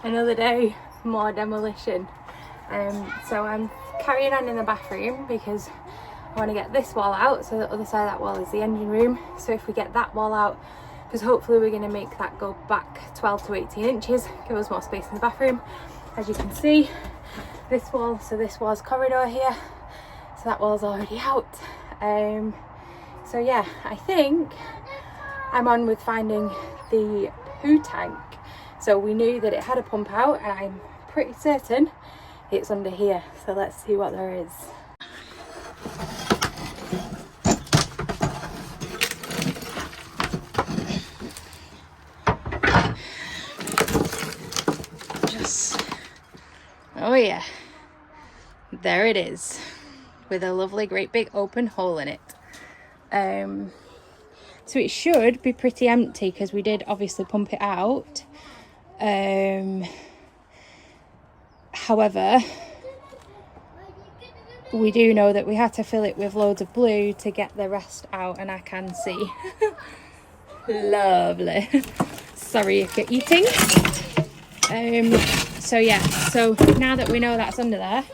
Another day, more demolition. So I'm carrying on in the bathroom because I want to get this wall out, so the other side of that wall is the engine room. So if we get that wall out, because hopefully we're going to make that go back 12 to 18 inches, give us more space in the bathroom. As you can see, this wall, so this wall's corridor here, so that wall's already out. So yeah, I think I'm on with finding the poo tank. So we knew that it had a pump out, and I'm pretty certain it's under here. So let's see what there is. Oh yeah, there it is, with a lovely great big open hole in it. So it should be pretty empty because we did obviously pump it out. However, we do know that we had to fill it with loads of blue to get the rest out, and I can see. Lovely. Sorry if you're eating. So yeah, so now that we know that's under there,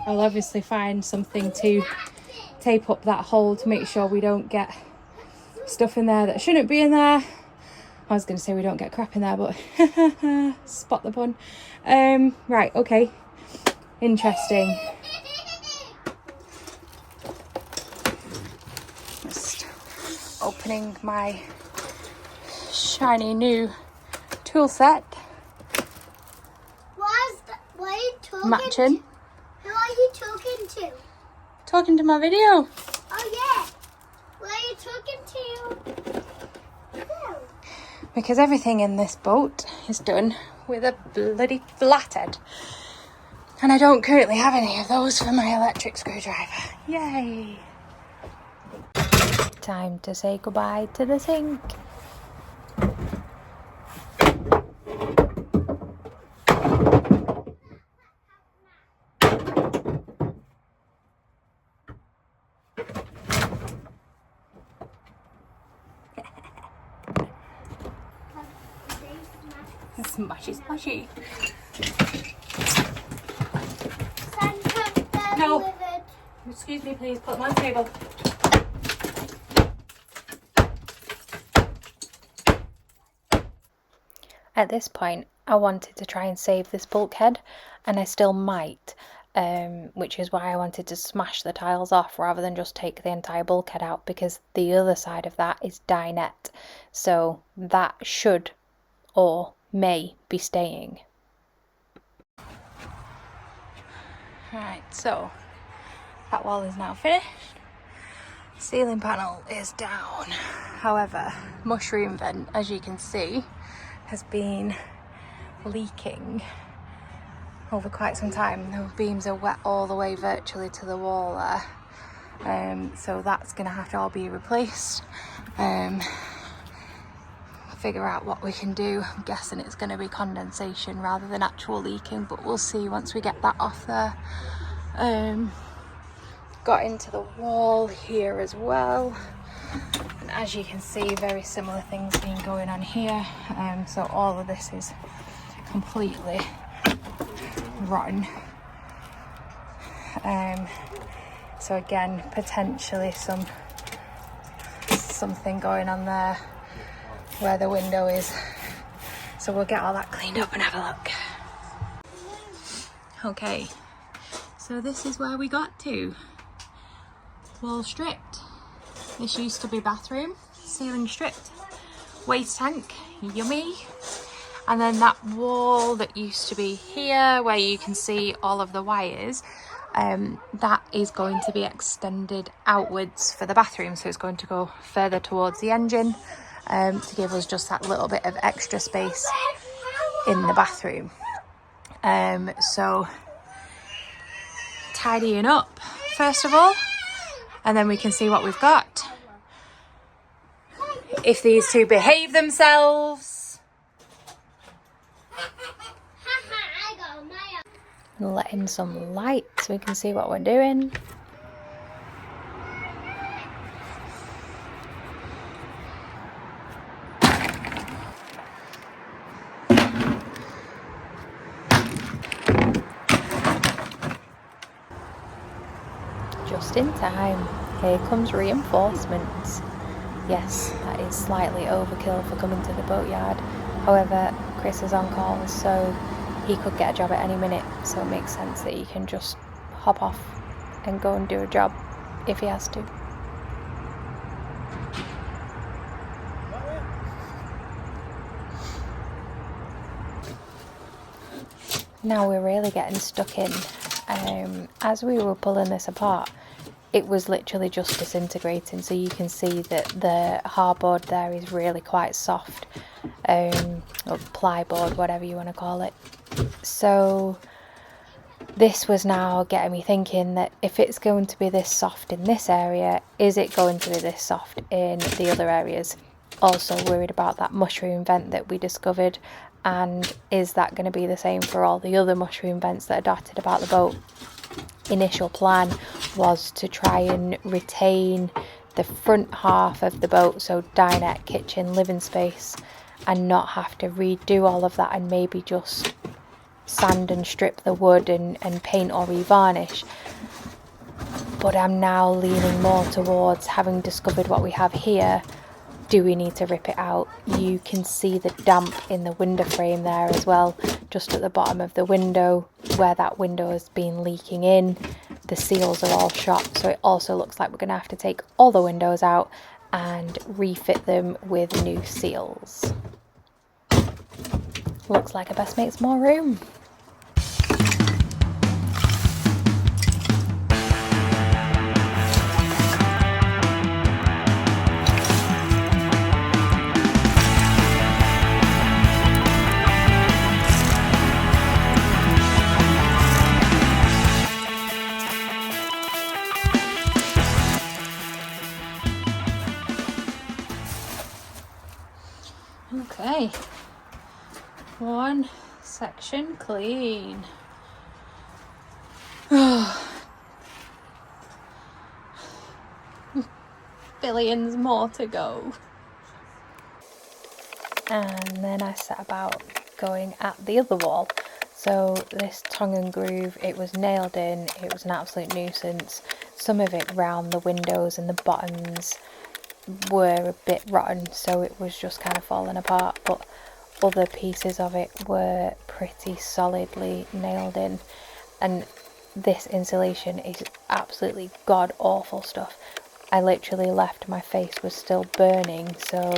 I'll obviously find something to tape up that hole to make sure we don't get stuff in there that shouldn't be in there. I was going to say we don't get crap in there, but spot the pun. Right, okay, interesting. Just opening my shiny new tool set. Why are you talking matching. Who are you talking to? Talking to my video. Oh yeah. Why are you talking to? Who? Because everything in this boat is done with a bloody flathead. And I don't currently have any of those for my electric screwdriver. Yay! Time to say goodbye to the sink. Smushy, smushy. No. Excuse me, please. Put them on the table. At this point, I wanted to try and save this bulkhead, and I still might, which is why I wanted to smash the tiles off rather than just take the entire bulkhead out, because the other side of that is dinette, so that should or may be staying. Right, so that wall is now finished. Ceiling panel is down. However, mushroom vent, as you can see, has been leaking over quite some time. The beams are wet all the way virtually to the wall there. So that's going to have to all be replaced. Figure out what we can do. I'm guessing it's going to be condensation rather than actual leaking, but we'll see once we get that off there. Got into the wall here as well, and as you can see, very similar things been going on here. So all of this is completely rotten. So again, potentially something going on there where the window is. So we'll get all that cleaned up and have a look. Okay, so this is where we got to. Wall stripped. This used to be bathroom, ceiling stripped, waste tank, yummy. And then that wall that used to be here where you can see all of the wires, that is going to be extended outwards for the bathroom, so it's going to go further towards the engine, to give us just that little bit of extra space in the bathroom. So tidying up first of all, and then we can see what we've got. If these two behave themselves. Let in some light so we can see what we're doing. just in time. Here comes reinforcements. Yes, that is slightly overkill for coming to the boatyard. However, Chris is on call, so he could get a job at any minute, so it makes sense that he can just hop off and go and do a job if he has to. Now we're really getting stuck in. As we were pulling this apart, it was literally just disintegrating, so you can see that the hardboard there is really quite soft, or plyboard, whatever you want to call it. So this was now getting me thinking that if it's going to be this soft in this area, is it going to be this soft in the other areas? Also worried about that mushroom vent that we discovered, and is that going to be the same for all the other mushroom vents that are dotted about the boat? Initial plan was to try and retain the front half of the boat, so dinette, kitchen, living space, and not have to redo all of that and maybe just sand and strip the wood and paint or revarnish. But I'm now leaning more towards, having discovered what we have here, do we need to rip it out? You can see the damp in the window frame there as well, just at the bottom of the window where that window has been leaking in. The seals are all shot, so it also looks like we're going to have to take all the windows out and refit them with new seals. Looks like it best makes more room. Okay, one section clean. Billions more to go. And then I set about going at the other wall. So this tongue and groove, it was nailed in, it was an absolute nuisance. Some of it round the windows and the bottoms were a bit rotten, so it was just kind of falling apart, but other pieces of it were pretty solidly nailed in. And this insulation is absolutely god awful stuff. I literally left, my face was still burning, so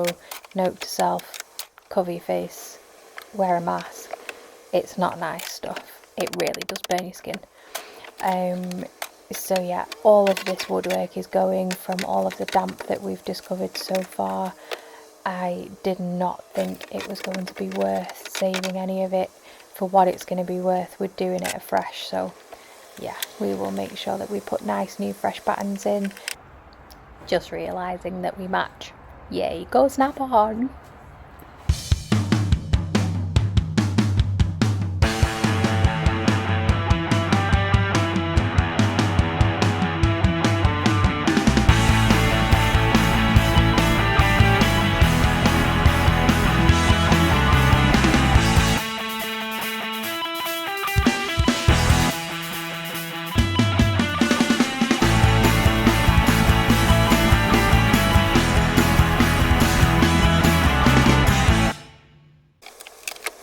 note to self, cover your face, wear a mask. It's not nice stuff, it really does burn your skin. So yeah, all of this woodwork is going from all of the damp that we've discovered so far. I did not think it was going to be worth saving any of it. For what it's going to be worth, we're doing it afresh. So yeah, we will make sure that we put nice new fresh patterns in. Just realising that we match. Yay, go snap on!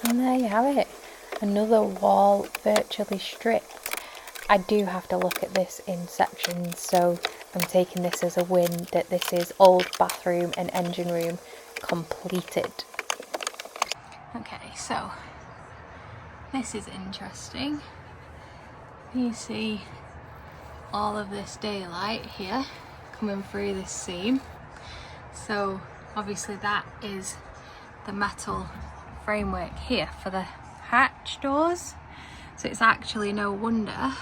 And there you have it, another wall virtually stripped. I do have to look at this in sections, so I'm taking this as a win that this is old bathroom and engine room completed. Okay, so this is interesting. You see all of this daylight here coming through this seam. So obviously that is the metal framework here for the hatch doors. So it's actually no wonder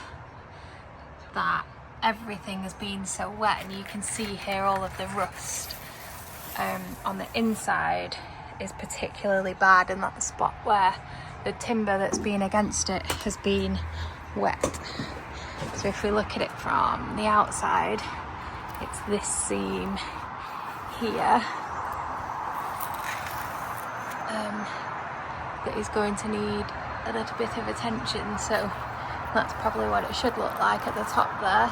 that everything has been so wet, and you can see here all of the rust on the inside is particularly bad, and that spot where the timber that's been against it has been wet. So if we look at it from the outside, it's this seam here that is going to need a little bit of attention. So that's probably what it should look like at the top there.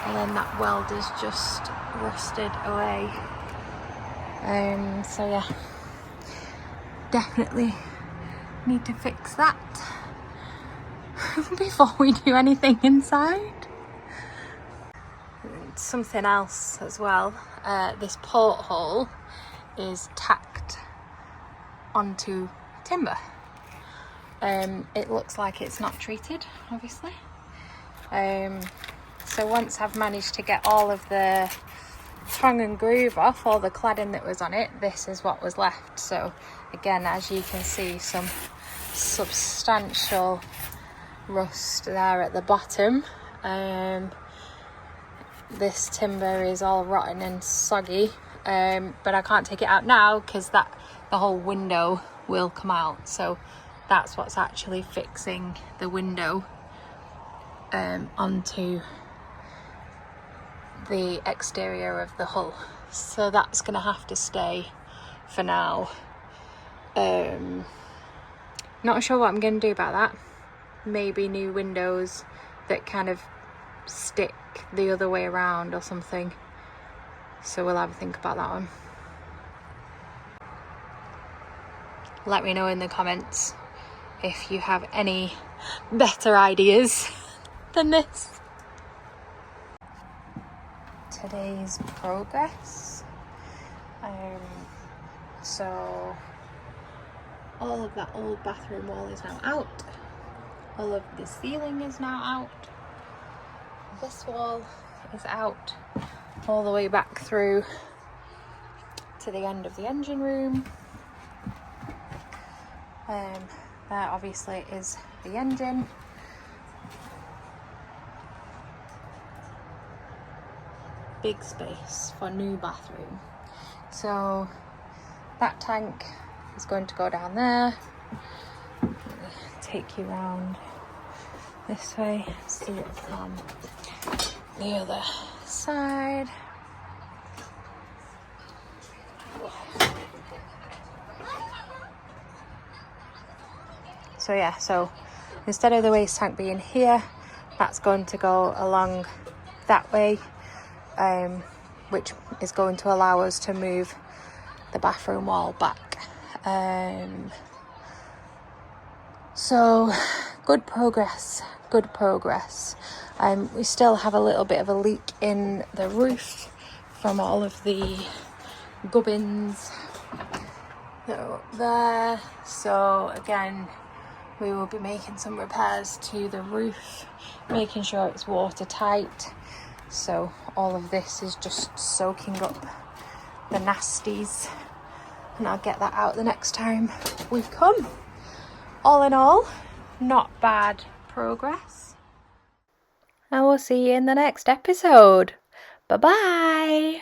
and then that weld has just rusted away. So yeah, definitely need to fix that before we do anything inside. Something else as well, this porthole is tacked onto timber. It looks like it's not treated, obviously. So once I've managed to get all of the tongue and groove off, all the cladding that was on it, this is what was left. So again, as you can see, some substantial rust there at the bottom. This timber is all rotten and soggy, but I can't take it out now because the whole window will come out. So that's what's actually fixing the window onto the exterior of the hull. So that's gonna have to stay for now. Not sure what I'm gonna do about that. Maybe new windows that kind of stick the other way around or something. So we'll have a think about that one. Let me know in the comments if you have any better ideas than this. Today's progress. So all of that old bathroom wall is now out. All of the ceiling is now out. This wall is out all the way back through to the end of the engine room. There obviously is the engine. Big space for new bathroom. So that tank is going to go down there. Let me take you around this way, see it from the other side. So yeah, so instead of the waste tank being here, that's going to go along that way, which is going to allow us to move the bathroom wall back. So good progress. We still have a little bit of a leak in the roof from all of the gubbins that are up there. So again, we will be making some repairs to the roof, making sure it's watertight. So all of this is just soaking up the nasties, and I'll get that out the next time we come. All in all, not bad progress. And we'll see you in the next episode. Bye bye.